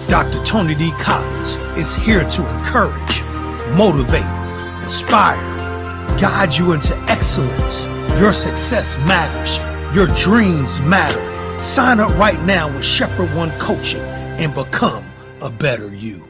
Dr. Tony D. Collins is here to encourage, motivate, inspire, guide you into excellence. Your success matters. Your dreams matter. Sign up right now with Shepherd One Coaching and become a better you.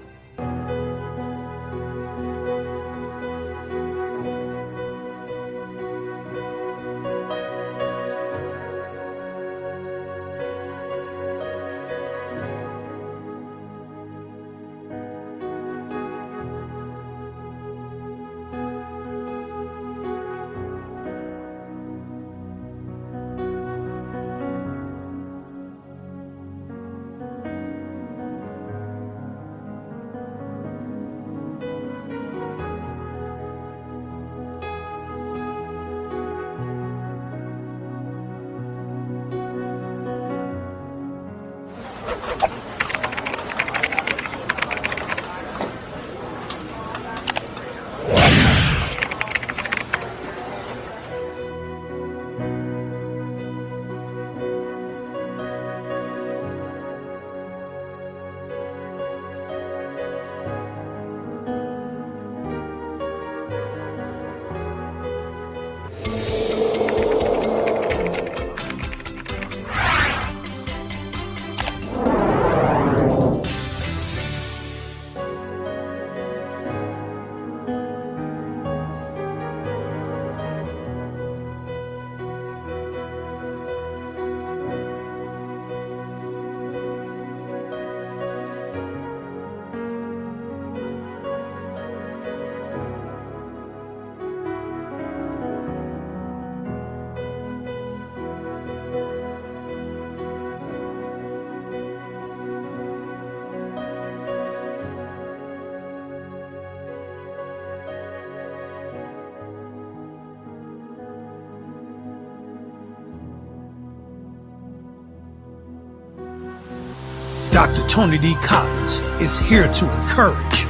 Dr. Tony D. Collins is here to encourage,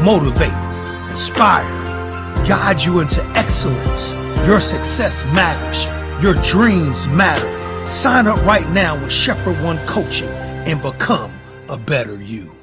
motivate, inspire, guide you into excellence. Your success matters. Your dreams matter. Sign up right now with Shepherd One Coaching and become a better you.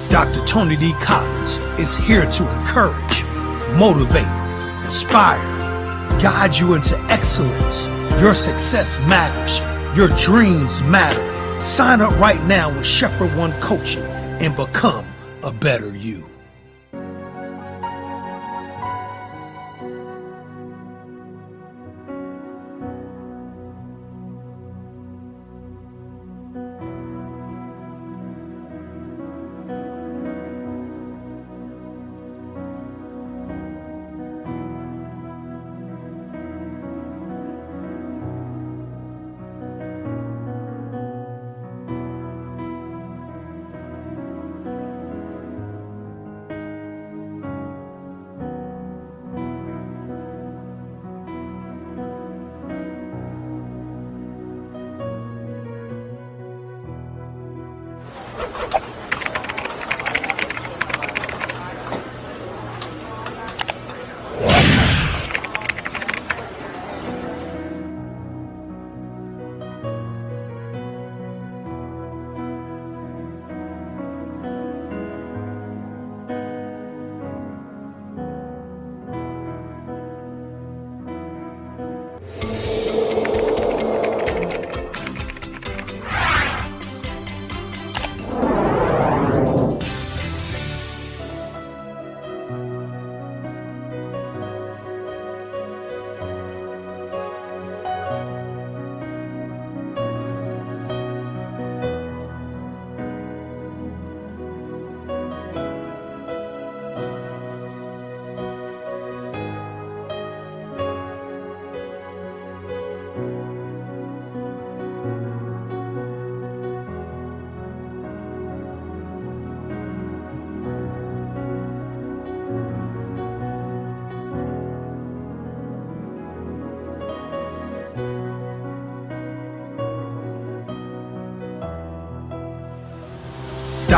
Dr. Tony D. Collins is here to encourage, motivate, inspire, guide you into excellence. Your success matters. Your dreams matter. Sign up right now with Shepherd One Coaching and become a better you.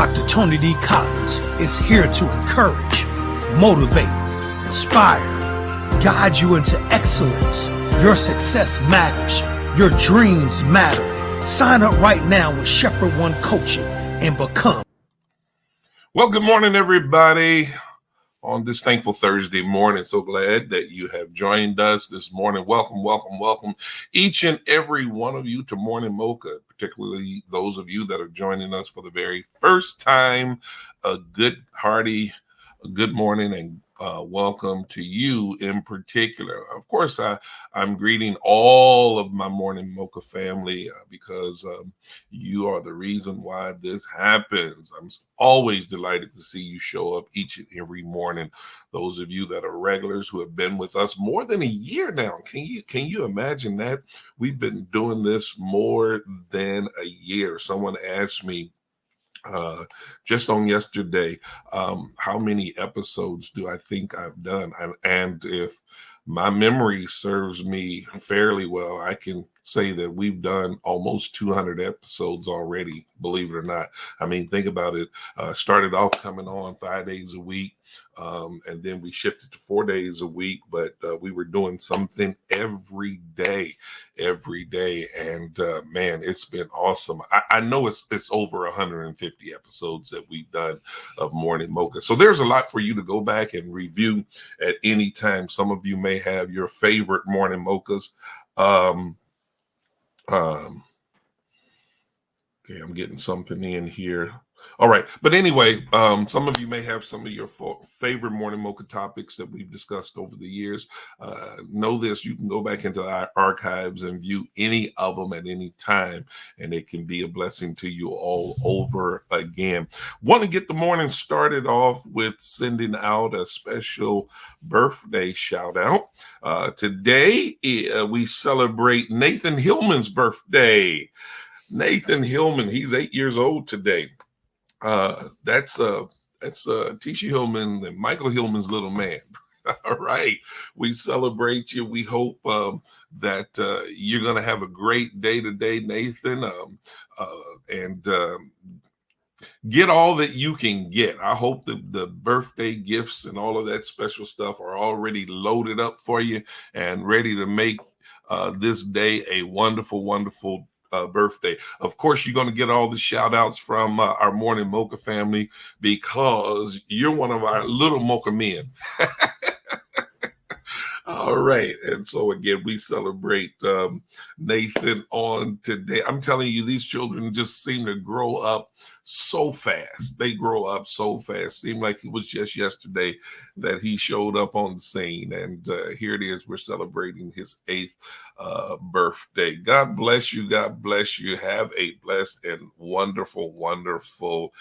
Dr. Tony D. Collins is here to encourage, motivate, inspire, guide you into excellence. Your success matters. Your dreams matter. Sign up right now with Shepherd One Coaching and become. Well, good morning, everybody. On this thankful Thursday morning, so glad that you have joined us this morning. Welcome, welcome, welcome, each and every one of you to Morning Mocha, particularly those of you that are joining us for the very first time. A good, hearty, good morning and welcome to you in particular. Of course, I'm greeting all of my Morning Mocha family because you are the reason why this happens. I'm always delighted to see you show up each and every morning. Those of you that are regulars who have been with us more than a year now. Can you imagine that? We've been doing this more than a year. Someone asked me just on yesterday, how many episodes do I think I've done? And if my memory serves me fairly well, I can say that we've done almost 200 episodes already, believe it or not. I mean, think about it. Started off coming on 5 days a week, and then we shifted to 4 days a week, but we were doing something every day. And man, it's been awesome. I know it's over 150 episodes that we've done of Morning Mocha. So there's a lot for you to go back and review at any time. Some of you may have your favorite Morning Mochas. Okay, I'm getting something in here. All right. But anyway, some of you may have some of your favorite Morning Mocha topics that we've discussed over the years. Know this, you can go back into our archives and view any of them at any time, and it can be a blessing to you all over again. Want to get the morning started off with sending out a special birthday shout out. Today, we celebrate Nathan Hillman's birthday. Nathan Hillman, he's 8 years old today. That's Tisha Hillman and Michael Hillman's little man. All right. We celebrate you. We hope that you're going to have a great day today, Nathan, and get all that you can get. I hope that the birthday gifts and all of that special stuff are already loaded up for you and ready to make this day a wonderful, wonderful birthday. Of course, you're going to get all the shout outs from our Morning Mocha family because you're one of our little Mocha men. All right. And so again, we celebrate Nathan on today. I'm telling you, these children just seem to grow up so fast. They grow up so fast. Seemed like it was just yesterday that he showed up on the scene. And here it is. We're celebrating his 8th birthday. God bless you. God bless you. Have a blessed and wonderful, wonderful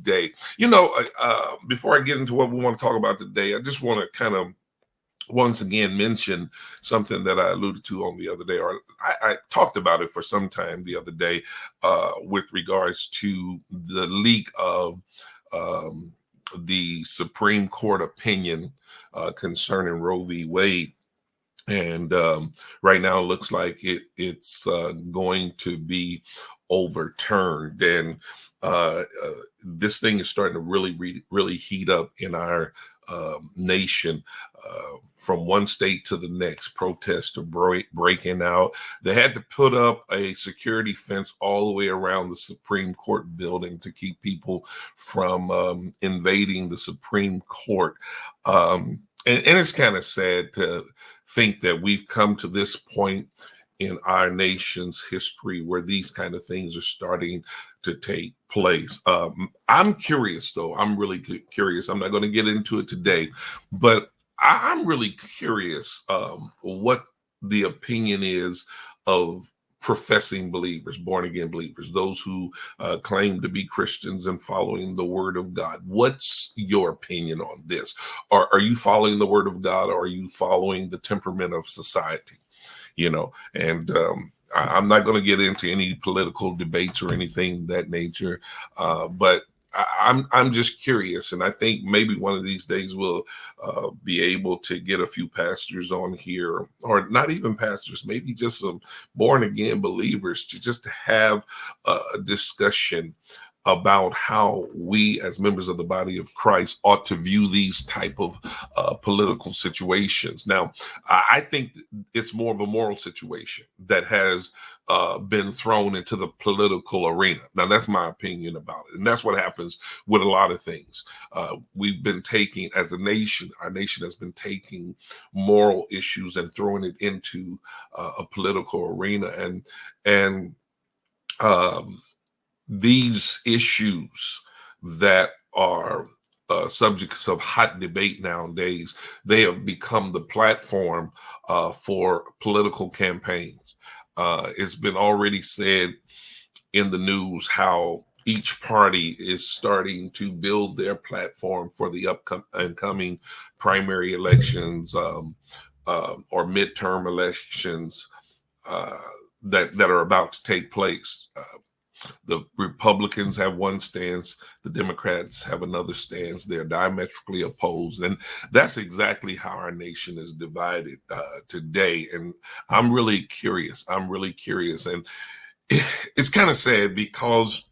day. You know, before I get into what we want to talk about today, I just want to kind of once again mention something that I alluded to on the other day, or I talked about it for some time the other day with regards to the leak of the Supreme Court opinion concerning Roe v. Wade. And right now it looks like it's going to be overturned. And this thing is starting to really heat up in our nation. From one state to the next, protests are breaking out. They had to put up a security fence all the way around the Supreme Court building to keep people from invading the Supreme Court. And it's kind of sad to think that we've come to this point in our nation's history where these kind of things are starting to take place. I'm curious, though. I'm really curious. I'm not going to get into it today, but I'm really curious what the opinion is of professing believers, born again believers, those who claim to be Christians and following the word of God. What's your opinion on this? Are you following the word of God, or are you following the temperament of society? You know, and I'm not going to get into any political debates or anything of that nature, but I'm just curious, and I think maybe one of these days we'll be able to get a few pastors on here, or not even pastors, maybe just some born again believers to just have a discussion about how we as members of the body of Christ ought to view these type of political situations. Now, I think it's more of a moral situation that has been thrown into the political arena. Now, that's my opinion about it. And that's what happens with a lot of things. We've been taking, as a nation, our nation has been taking moral issues and throwing it into a political arena. And these issues that are subjects of hot debate nowadays, they have become the platform for political campaigns. It's been already said in the news how each party is starting to build their platform for the upcoming primary elections or midterm elections that are about to take place. The Republicans have one stance, the Democrats have another stance. They're diametrically opposed. And that's exactly how our nation is divided today. And I'm really curious. And it's kind of sad because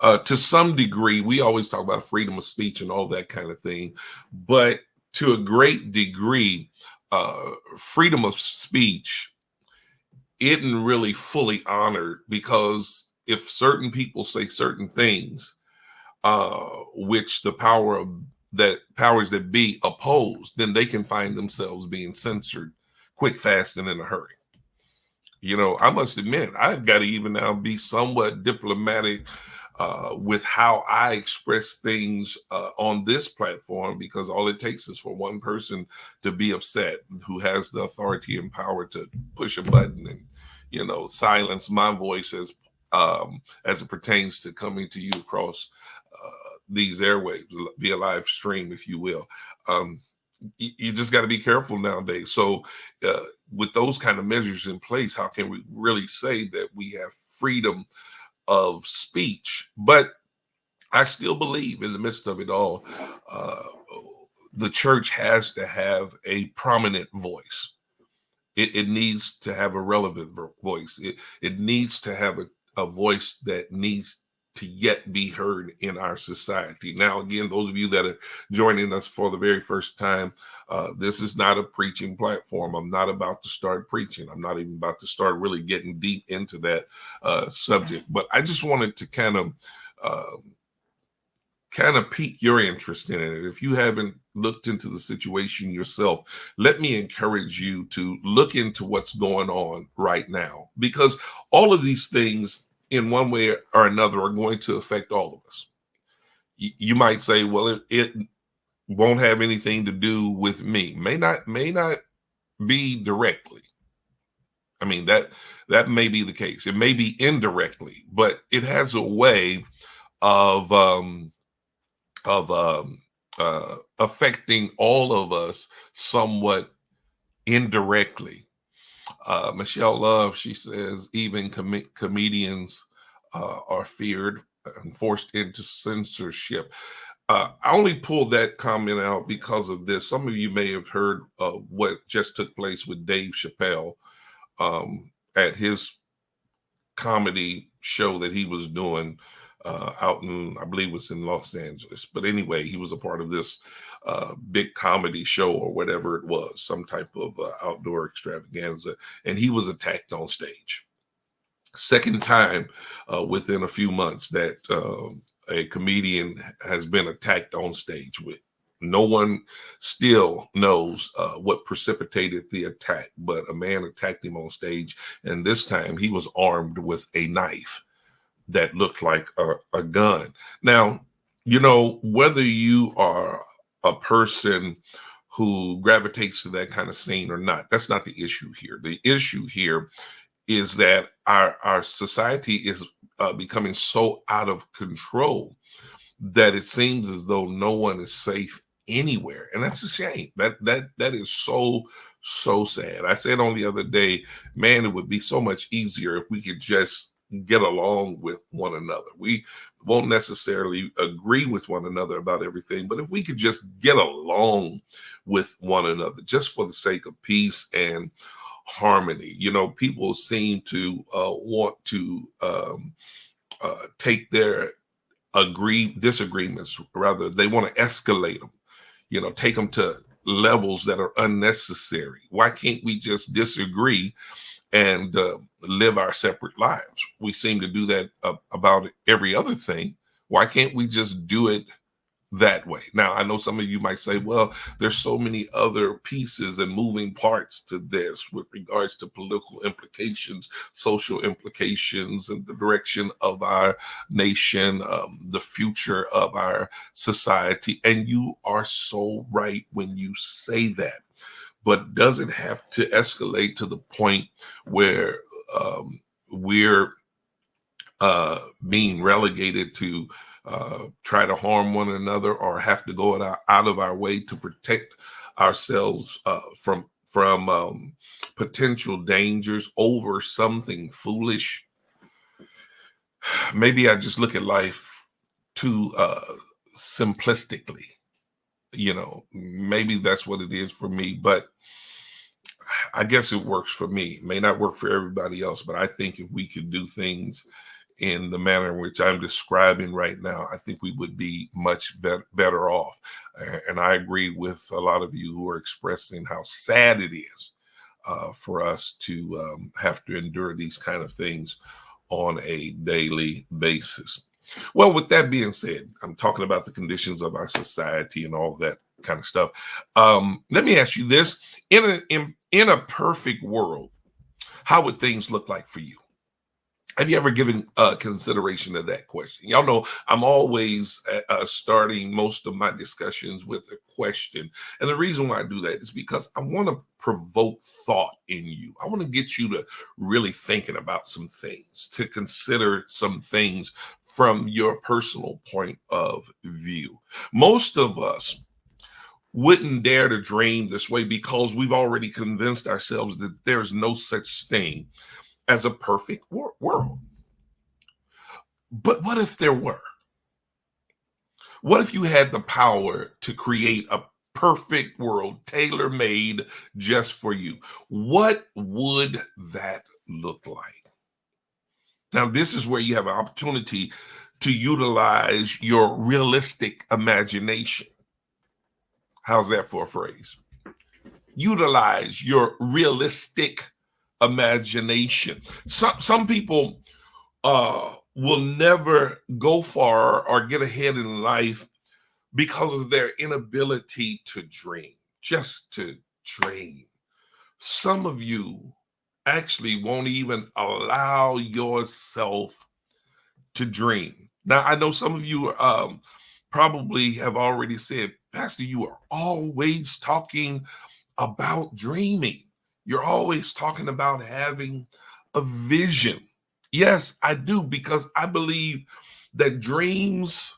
to some degree, we always talk about freedom of speech and all that kind of thing. But to a great degree, freedom of speech isn't really fully honored, because if certain people say certain things, which the powers that be oppose, then they can find themselves being censored quick, fast, and in a hurry. You know, I must admit, I've got to even now be somewhat diplomatic with how I express things on this platform, because all it takes is for one person to be upset who has the authority and power to push a button and, you know, silence my voice as it pertains to coming to you across these airwaves via live stream, if you will. You just got to be careful nowadays. So with those kind of measures in place, how can we really say that we have freedom of speech? But I still believe in the midst of it all, the church has to have a prominent voice. It needs to have a relevant voice. It needs to have a voice that needs to yet be heard in our society. Now, again, those of you that are joining us for the very first time, this is not a preaching platform. I'm not about to start preaching. I'm not even about to start really getting deep into that subject. But I just wanted to kind of pique your interest in it. If you haven't looked into the situation yourself, let me encourage you to look into what's going on right now, because all of these things in one way or another are going to affect all of us. You might say, well, it won't have anything to do with me. May not be directly. I mean, that may be the case. It may be indirectly, but it has a way of affecting all of us somewhat indirectly. Michelle Love, she says, even comedians are feared and forced into censorship. I only pulled that comment out because of this. Some of you may have heard what just took place with Dave Chappelle at his comedy show that he was doing out in, I believe it was in Los Angeles. But anyway, he was a part of this big comedy show or whatever it was, some type of outdoor extravaganza, and he was attacked on stage. Second time within a few months that a comedian has been attacked on stage. With no one still knows what precipitated the attack, but a man attacked him on stage, and this time he was armed with a knife that looked like a gun. Now, you know, whether you are a person who gravitates to that kind of scene or not, that's not the issue here. The issue here is that our society is becoming so out of control that it seems as though no one is safe anywhere, and that's a shame. That is so sad. I said on the other day, man, it would be so much easier if we could just get along with one another. We won't necessarily agree with one another about everything, but if we could just get along with one another, just for the sake of peace and harmony. You know, people seem to want to take their disagreements, rather, they want to escalate them, take them to levels that are unnecessary. Why can't we just disagree and live our separate lives? We seem to do that about every other thing. Why can't we just do it that way? Now, I know some of you might say, well, there's so many other pieces and moving parts to this with regards to political implications, social implications, and the direction of our nation, the future of our society. And you are so right when you say that. But does it have to escalate to the point where we're being relegated to try to harm one another, or have to go out of our way to protect ourselves from potential dangers over something foolish? Maybe I just look at life too simplistically. Maybe that's what it is for me, but I guess it works for me. It may not work for everybody else, but I think if we could do things in the manner in which I'm describing right now, I think we would be much better off. And I agree with a lot of you who are expressing how sad it is for us to have to endure these kind of things on a daily basis. Well, with that being said, I'm talking about the conditions of our society and all that kind of stuff. Let me ask you this. In a perfect world, how would things look like for you? Have you ever given consideration to that question? Y'all know I'm always starting most of my discussions with a question. And the reason why I do that is because I want to provoke thought in you. I want to get you to really thinking about some things, to consider some things from your personal point of view. Most of us wouldn't dare to dream this way because we've already convinced ourselves that there's no such thing as a perfect world. But what if there were? What if you had the power to create a perfect world, tailor-made just for you? What would that look like? Now, this is where you have an opportunity to utilize your realistic imagination. How's that for a phrase? Utilize your realistic imagination. Some people will never go far or get ahead in life because of their inability to dream, just to dream. Some of you actually won't even allow yourself to dream. Now, I know some of you probably have already said, Pastor, you are always talking about dreaming. You're always talking about having a vision. Yes, I do, because I believe that dreams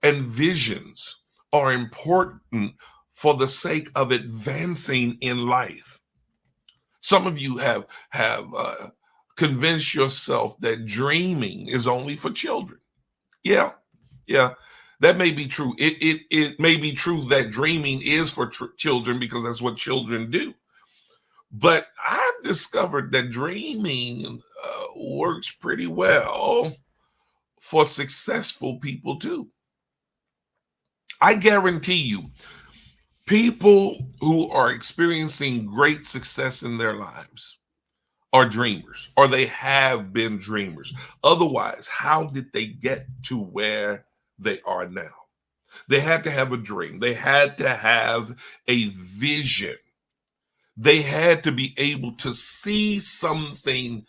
and visions are important for the sake of advancing in life. Some of you have convinced yourself that dreaming is only for children. Yeah, that may be true. It may be true that dreaming is for children because that's what children do. But I've discovered that dreaming works pretty well for successful people too. I guarantee you, people who are experiencing great success in their lives are dreamers, or they have been dreamers. Otherwise, how did they get to where they are now? They had to have a dream. They had to have a vision. They had to be able to see something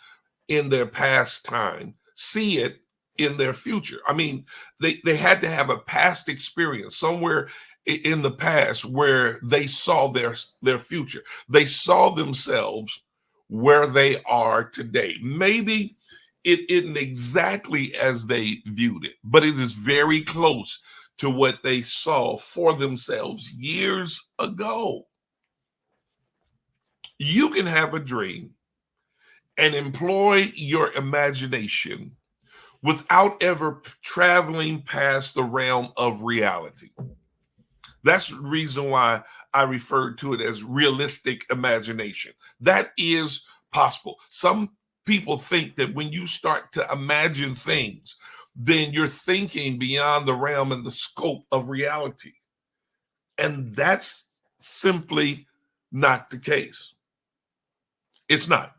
in their past time, see it in their future. I mean, they had to have a past experience somewhere in the past where they saw their future. They saw themselves where they are today. Maybe it isn't exactly as they viewed it, but it is very close to what they saw for themselves years ago. You can have a dream and employ your imagination without ever traveling past the realm of reality. That's the reason why I referred to it as realistic imagination. That is possible. Some people think that when you start to imagine things, then you're thinking beyond the realm and the scope of reality. And that's simply not the case. It's not.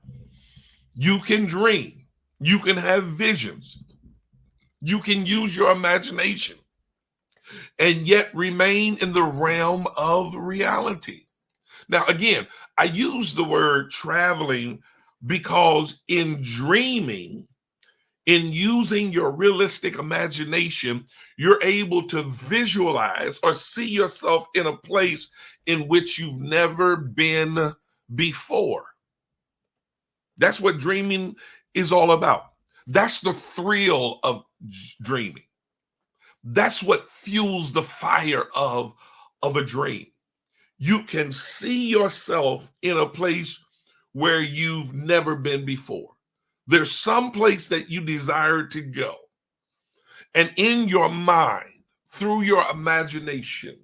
You can dream. You can have visions. You can use your imagination and yet remain in the realm of reality. Now, again, I use the word traveling because in dreaming, in using your realistic imagination, you're able to visualize or see yourself in a place in which you've never been before. That's what dreaming is all about. That's the thrill of dreaming. That's what fuels the fire of a dream. You can see yourself in a place where you've never been before. There's some place that you desire to go. And in your mind, through your imagination,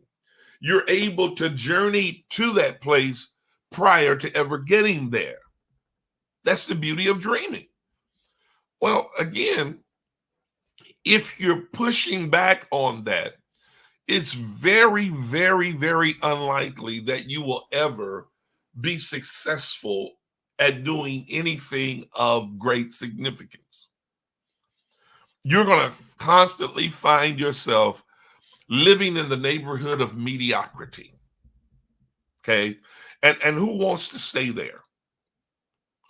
you're able to journey to that place prior to ever getting there. That's the beauty of dreaming. Well, again, if you're pushing back on that, it's very, very, very unlikely that you will ever be successful at doing anything of great significance. You're going to constantly find yourself living in the neighborhood of mediocrity. Okay. And who wants to stay there?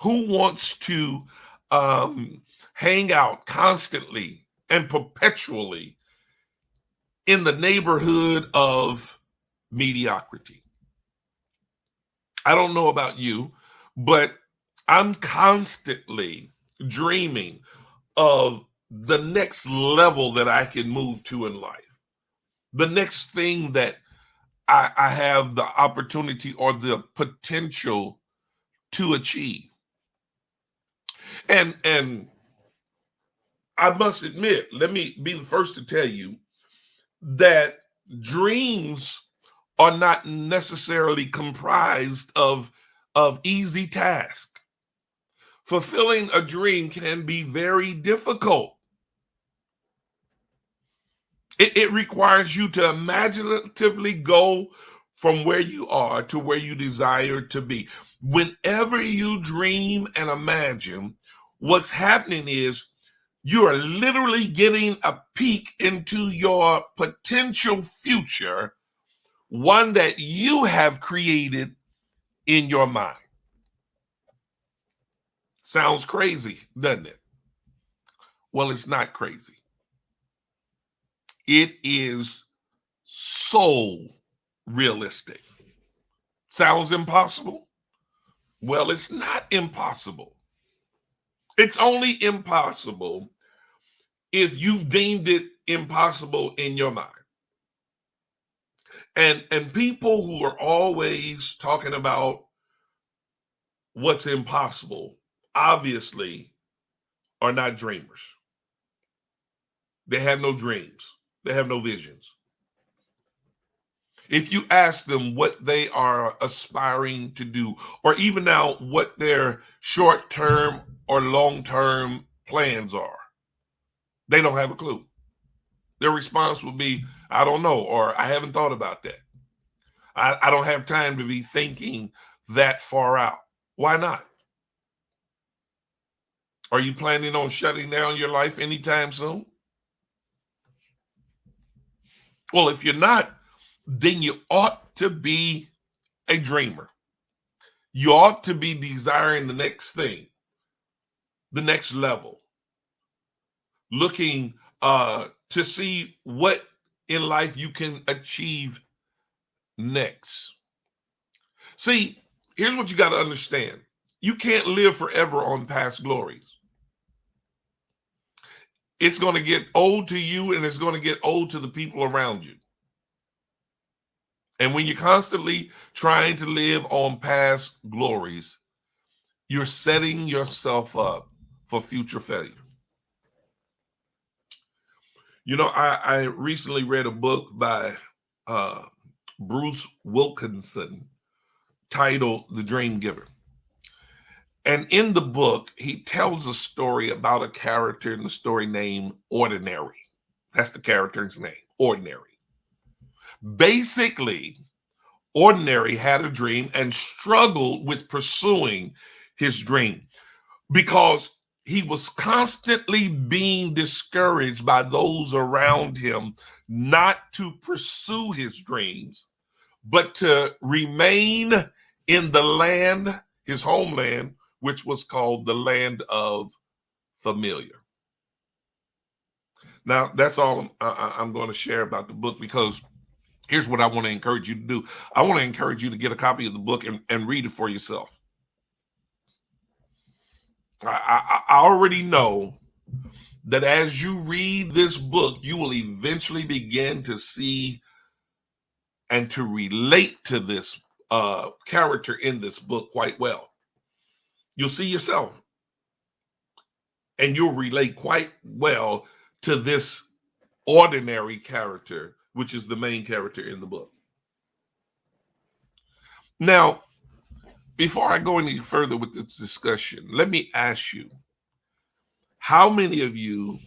Who wants to hang out constantly and perpetually in the neighborhood of mediocrity? I don't know about you, but I'm constantly dreaming of the next level that I can move to in life, the next thing that I have the opportunity or the potential to achieve. And I must admit, let me be the first to tell you that dreams are not necessarily comprised of easy tasks. Fulfilling a dream can be very difficult. It requires you to imaginatively go from where you are to where you desire to be. Whenever you dream and imagine, what's happening is you are literally getting a peek into your potential future, one that you have created in your mind. Sounds crazy, doesn't it? Well, it's not crazy. It is so realistic. Sounds impossible? Well, it's not impossible. It's only impossible if you've deemed it impossible in your mind. And people who are always talking about what's impossible obviously are not dreamers. They have no dreams. They have no visions. If you ask them what they are aspiring to do, or even now what their short-term or long-term plans are, they don't have a clue. Their response will be, I don't know, or I haven't thought about that. I don't have time to be thinking that far out. Why not? Are you planning on shutting down your life anytime soon? Well, if you're not, then you ought to be a dreamer. You ought to be desiring the next thing, the next level, looking to see what in life you can achieve next. See, here's what you got to understand. You can't live forever on past glories. It's going to get old to you, and it's going to get old to the people around you. And when you're constantly trying to live on past glories, you're setting yourself up for future failure. You know, I recently read a book by Bruce Wilkinson titled The Dream Giver. And in the book, he tells a story about a character in the story named Ordinary. That's the character's name, Ordinary. Basically, Ordinary had a dream and struggled with pursuing his dream because he was constantly being discouraged by those around him not to pursue his dreams, but to remain in the land, his homeland, which was called the land of familiar. Now, that's all I'm going to share about the book, because here's what I want to encourage you to do. I want to encourage you to get a copy of the book and read it for yourself. I already know that as you read this book, you will eventually begin to see and to relate to this character in this book quite well. You'll see yourself, and you'll relate quite well to this Ordinary character, which is the main character in the book. Now, before I go any further with this discussion, let me ask you, how many of you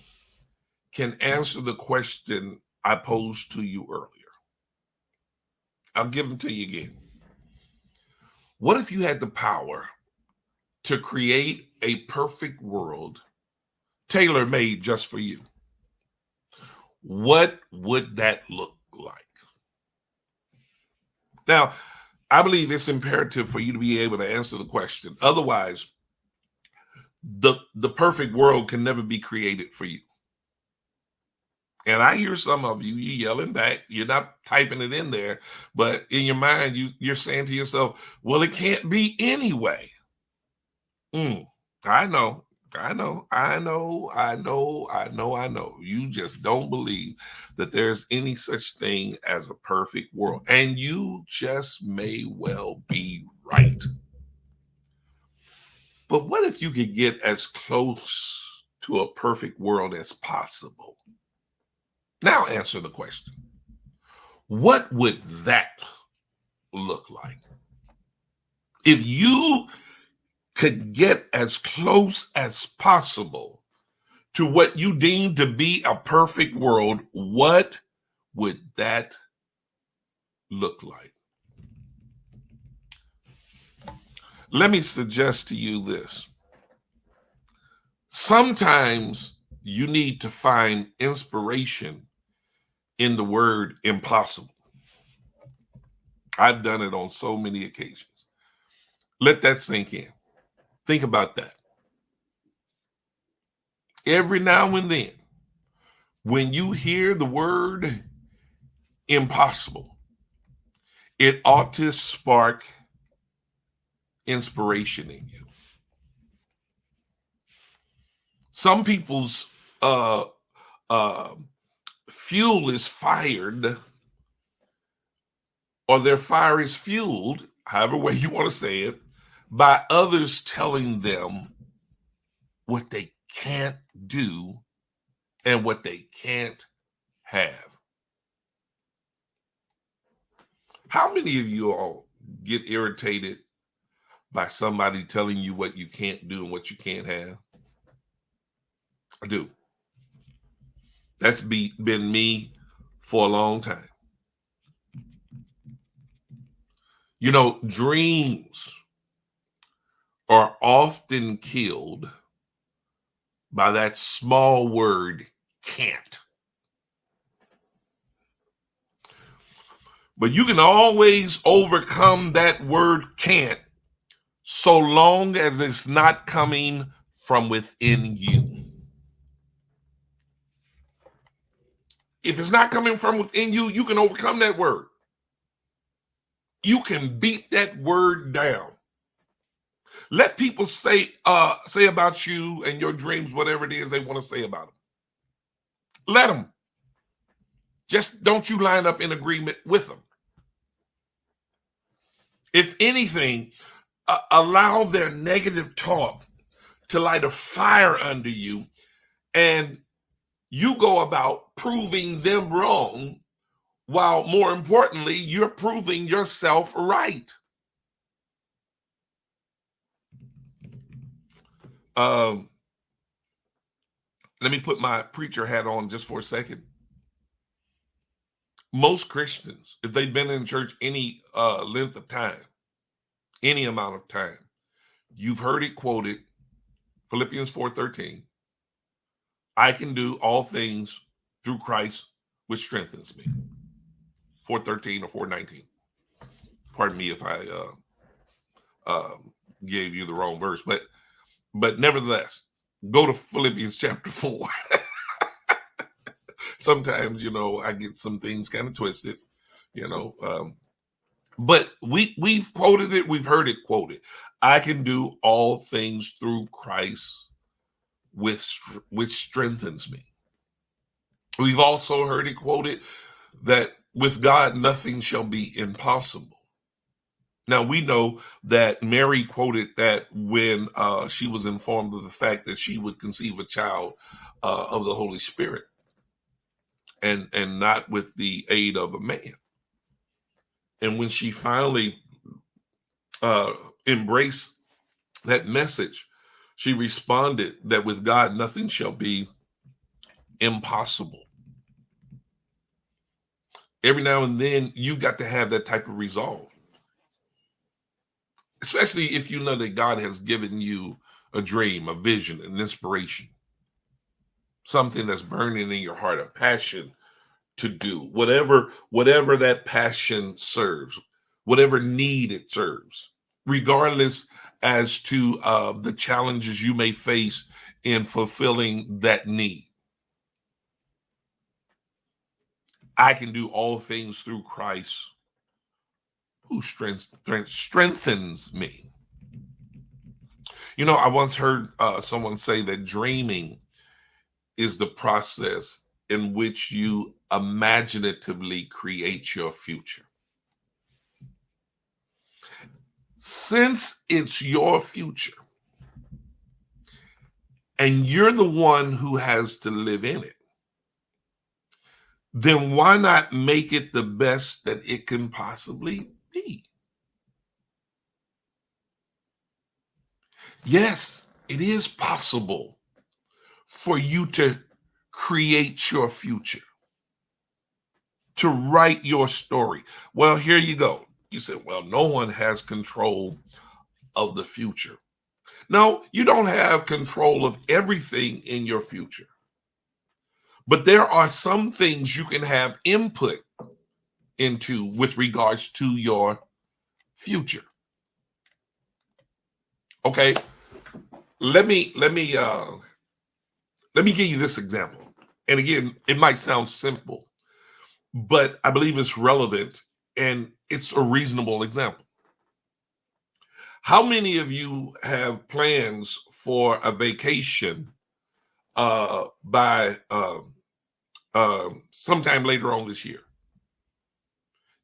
can answer the question I posed to you earlier? I'll give them to you again. What if you had the power to create a perfect world tailor-made just for you? What would that look like? Now, I believe it's imperative for you to be able to answer the question. Otherwise, the perfect world can never be created for you. And I hear some of you yelling back. You're not typing it in there, but in your mind, you're saying to yourself, well, it can't be anyway. I know. You just don't believe that there's any such thing as a perfect world. And you just may well be right. But what if you could get as close to a perfect world as possible? Now answer the question. What would that look like? If you could get as close as possible to what you deem to be a perfect world, what would that look like? Let me suggest to you this. Sometimes you need to find inspiration in the word impossible. I've done it on so many occasions. Let that sink in. Think about that. Every now and then, when you hear the word impossible, it ought to spark inspiration in you. Some people's fuel is fired, or their fire is fueled, however way you want to say it, by others telling them what they can't do and what they can't have. How many of you all get irritated by somebody telling you what you can't do and what you can't have? I do. That's been me for a long time. You know, dreams are often killed by that small word, can't. But you can always overcome that word can't, so long as it's not coming from within you. If it's not coming from within you, you can overcome that word. You can beat that word down. Let people say about you and your dreams whatever it is they want to say about them. Let them. Just don't you line up in agreement with them. If anything, allow their negative talk to light a fire under you, and you go about proving them wrong, while more importantly, you're proving yourself right. Let me put my preacher hat on just for a second. Most Christians, if they've been in church any length of time, any amount of time, you've heard it quoted, Philippians 4:13. I can do all things through Christ, which strengthens me. 4:13 or 4:19. Pardon me if I gave you the wrong verse, but nevertheless, go to Philippians chapter 4. Sometimes, I get some things kind of twisted, but we've quoted it, we've heard it quoted. I can do all things through Christ, which strengthens me. We've also heard it quoted that with God, nothing shall be impossible. Now, we know that Mary quoted that when she was informed of the fact that she would conceive a child of the Holy Spirit and not with the aid of a man. And when she finally embraced that message, she responded that with God, nothing shall be impossible. Every now and then, you've got to have that type of resolve, especially if you know that God has given you a dream, a vision, an inspiration, something that's burning in your heart, a passion to do, whatever that passion serves, whatever need it serves, regardless as to the challenges you may face in fulfilling that need. I can do all things through Christ who strengthens me. I once heard someone say that dreaming is the process in which you imaginatively create your future. Since it's your future and you're the one who has to live in it, then why not make it the best that it can possibly be? Yes, it is possible for you to create your future, to write your story. Well, here you go. You said, well, no one has control of the future. No, you don't have control of everything in your future. But there are some things you can have input into with regards to your future. Okay, let me give you this example. And again, it might sound simple, but I believe it's relevant and it's a reasonable example. How many of you have plans for a vacation by sometime later on this year?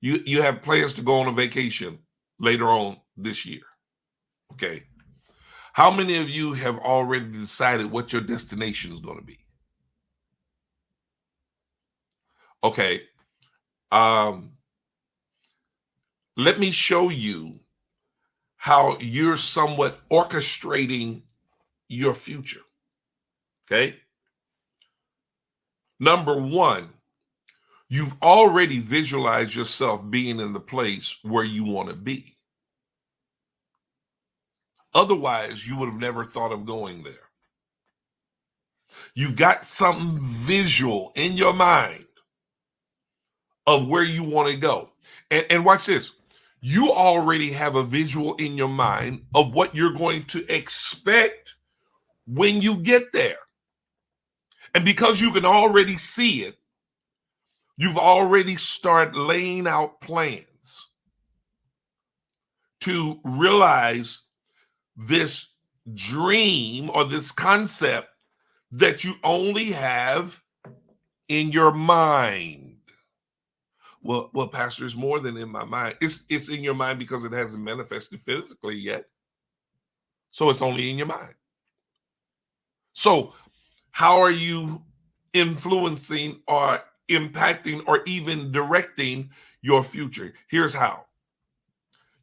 You have plans to go on a vacation later on this year. Okay. How many of you have already decided what your destination is going to be? Okay. Let me show you how you're somewhat orchestrating your future. Okay. Number one, you've already visualized yourself being in the place where you want to be. Otherwise, you would have never thought of going there. You've got something visual in your mind of where you want to go. And watch this. You already have a visual in your mind of what you're going to expect when you get there. And because you can already see it, you've already started laying out plans to realize this dream or this concept that you only have in your mind. Well, Pastor, it's more than in my mind. It's in your mind because it hasn't manifested physically yet. So it's only in your mind. So how are you influencing or impacting or even directing your future? Here's how.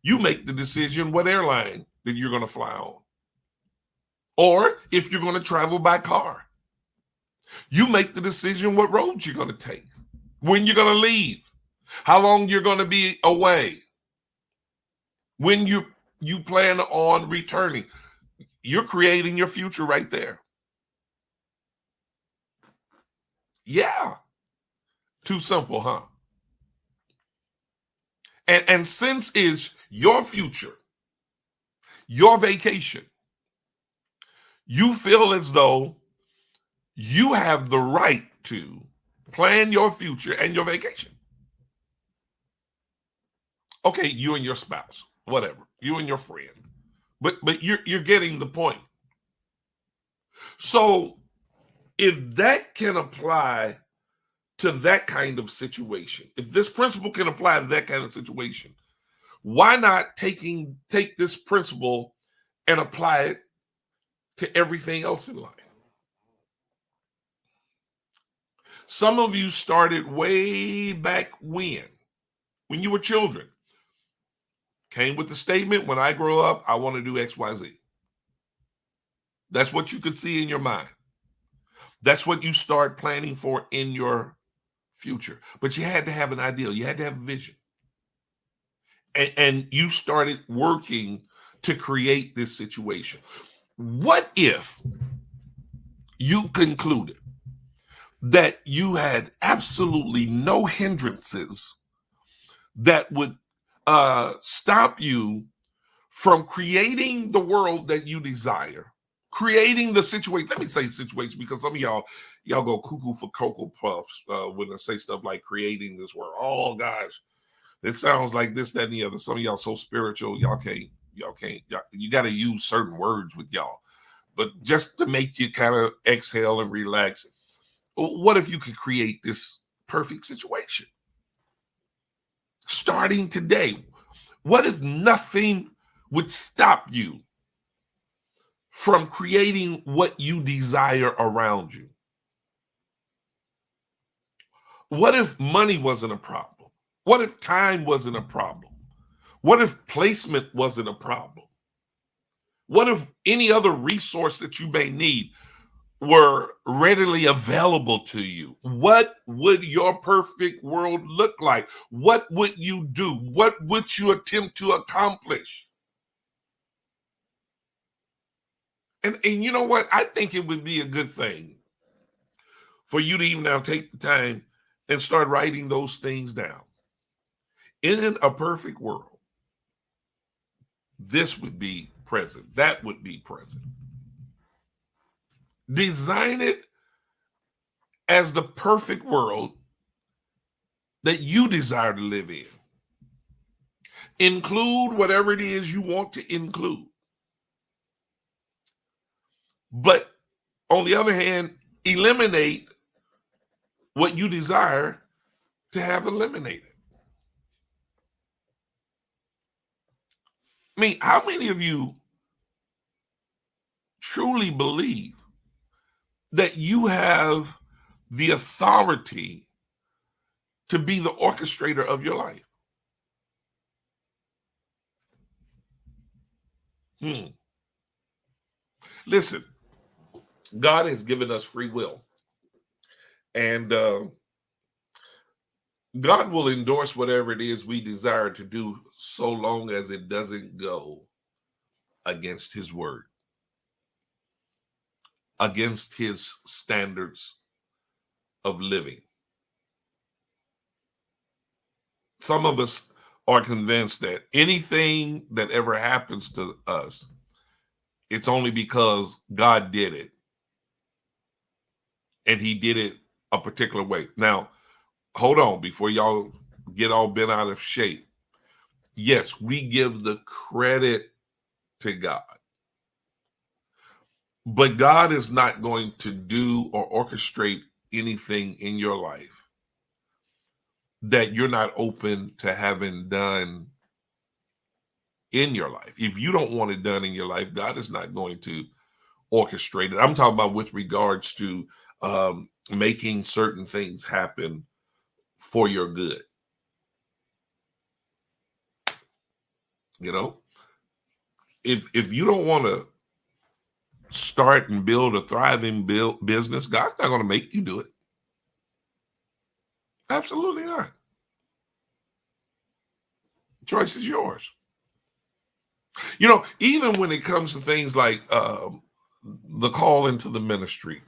You make the decision what airline that you're going to fly on. Or if you're going to travel by car, you make the decision what road you're going to take, when you're going to leave, how long you're going to be away, when you plan on returning. You're creating your future right there. Yeah. Too simple, huh? And since it's your future, your vacation, you feel as though you have the right to plan your future and your vacation. Okay, you and your spouse, whatever, you and your friend, but you're getting the point. So if that can apply to that kind of situation, if this principle can apply to that kind of situation, why not take this principle and apply it to everything else in life? Some of you started way back when you were children. Came with the statement, when I grow up, I want to do X, Y, Z. That's what you could see in your mind. That's what you start planning for in your future. But you had to have an ideal. You had to have a vision. And you started working to create this situation. What if you concluded that you had absolutely no hindrances that would stop you from creating the world that you desire, creating the situation? Let me say situation, because some of y'all go cuckoo for Cocoa Puffs when I say stuff like creating this world. Oh gosh, it sounds like this, that, and the other. Some of y'all so spiritual, you got to use certain words with y'all. But just to make you kind of exhale and relax, what if you could create this perfect situation? Starting today, what if nothing would stop you from creating what you desire around you? What if money wasn't a problem? What if time wasn't a problem? What if placement wasn't a problem? What if any other resource that you may need were readily available to you? What would your perfect world look like? What would you do? What would you attempt to accomplish? And you know what? I think it would be a good thing for you to even now take the time and start writing those things down. In a perfect world, this would be present. That would be present. Design it as the perfect world that you desire to live in. Include whatever it is you want to include. But on the other hand, eliminate what you desire to have eliminated. I mean, how many of you truly believe that you have the authority to be the orchestrator of your life? Listen, God has given us free will. And God will endorse whatever it is we desire to do, so long as it doesn't go against his word, against his standards of living. Some of us are convinced that anything that ever happens to us, it's only because God did it. And he did it a particular way. Now, hold on, before y'all get all bent out of shape. Yes, we give the credit to God. But God is not going to do or orchestrate anything in your life that you're not open to having done in your life. If you don't want it done in your life, God is not going to orchestrate it. I'm talking about with regards to making certain things happen for your good. You know, if you don't want to start and build a thriving business, God's not going to make you do it. Absolutely not. The choice is yours. You know, even when it comes to things like the call into the ministry,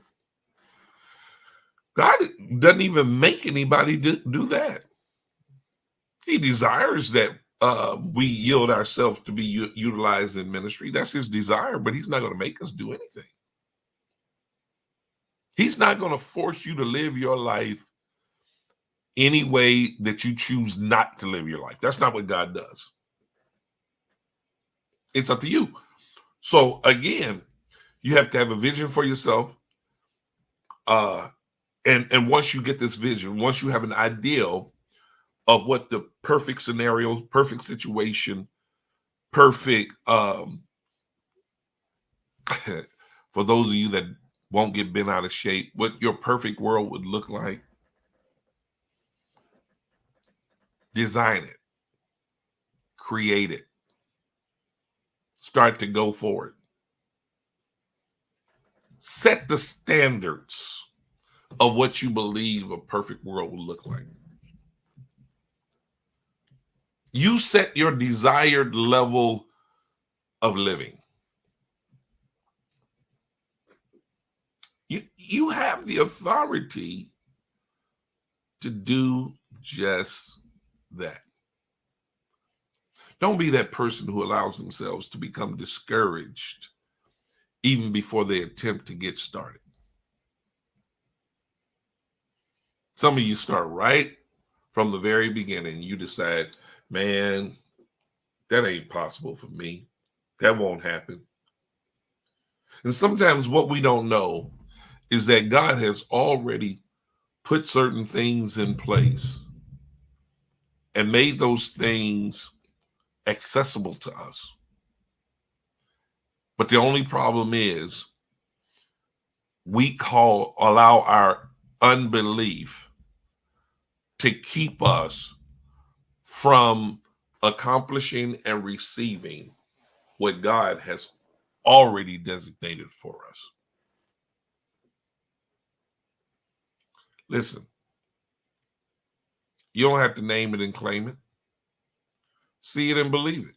God doesn't even make anybody do that. He desires that we yield ourselves to be utilized in ministry. That's his desire, but he's not going to make us do anything. He's not going to force you to live your life any way that you choose not to live your life. That's not what God does. It's up to you. So again, you have to have a vision for yourself. And once you get this vision, once you have an ideal of what the perfect scenario, perfect situation, perfect for those of you that won't get bent out of shape, what your perfect world would look like, design it, create it, start to go forward. Set the standards of what you believe a perfect world will look like. You set your desired level of living. You have the authority to do just that. Don't be that person who allows themselves to become discouraged even before they attempt to get started. Some of you start right from the very beginning. You decide, man, that ain't possible for me. That won't happen. And sometimes what we don't know is that God has already put certain things in place and made those things accessible to us. But the only problem is we allow our unbelief to keep us from accomplishing and receiving what God has already designated for us. Listen, you don't have to name it and claim it. See it and believe it.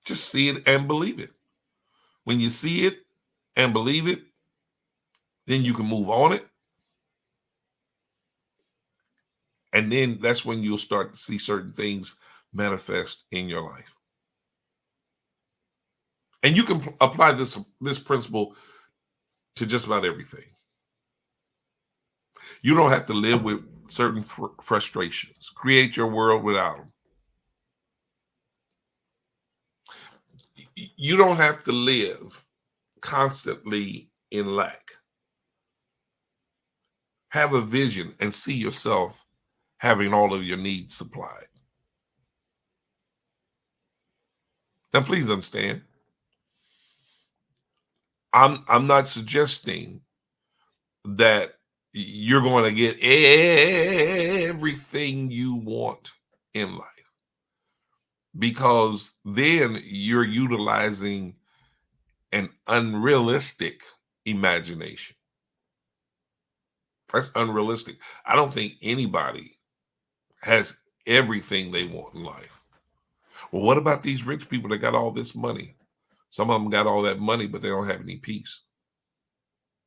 Just see it and believe it. When you see it and believe it, then you can move on it. And then that's when you'll start to see certain things manifest in your life. And you can apply this principle to just about everything. You don't have to live with certain frustrations. Create your world without them. You don't have to live constantly in lack. Have a vision and see yourself having all of your needs supplied. Now, please understand, I'm not suggesting that you're going to get everything you want in life, because then you're utilizing an unrealistic imagination. That's unrealistic. I don't think anybody has everything they want in life. Well, what about these rich people that got all this money? Some of them got all that money, but they don't have any peace.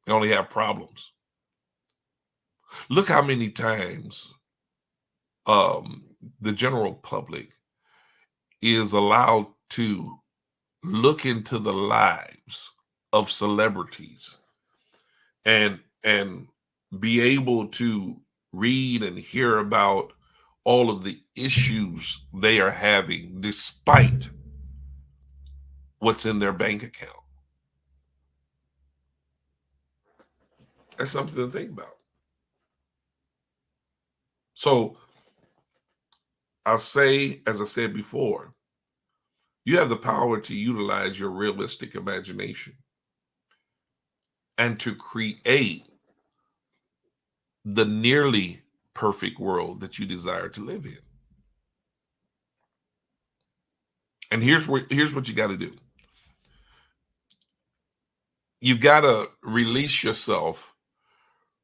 They only have problems. Look how many times the general public is allowed to look into the lives of celebrities and be able to read and hear about all of the issues they are having despite what's in their bank account. That's something to think about. So I'll say, as I said before, you have the power to utilize your realistic imagination and to create the nearly perfect world that you desire to live in. And here's what you got to do. You got to release yourself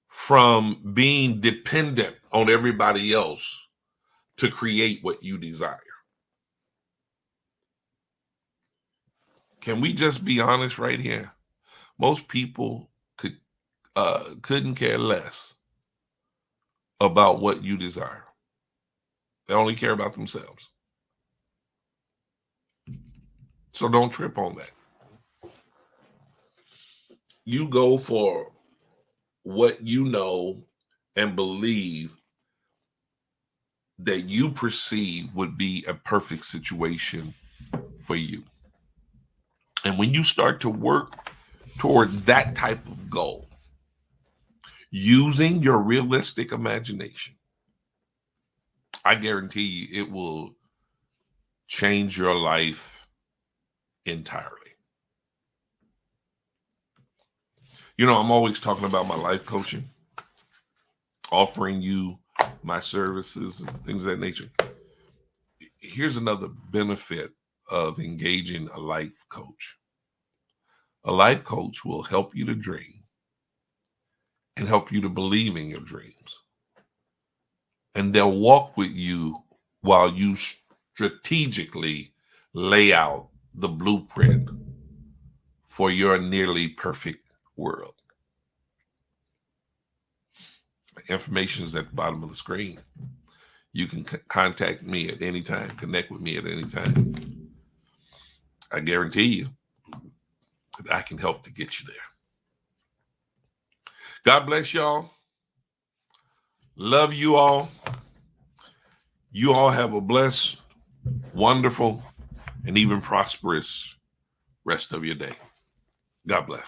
from being dependent on everybody else to create what you desire. Can we just be honest right here? Most people couldn't care less about what you desire. They only care about themselves. So don't trip on that. You go for what you know and believe that you perceive would be a perfect situation for you. And when you start to work toward that type of goal, using your realistic imagination, I guarantee you it will change your life entirely. You know, I'm always talking about my life coaching, offering you my services and things of that nature. Here's another benefit of engaging a life coach. A life coach will help you to dream and help you to believe in your dreams. And they'll walk with you while you strategically lay out the blueprint for your nearly perfect world. Information is at the bottom of the screen. You can contact me at any time, connect with me at any time. I guarantee you that I can help to get you there. God bless y'all. Love you all. You all have a blessed, wonderful, and even prosperous rest of your day. God bless.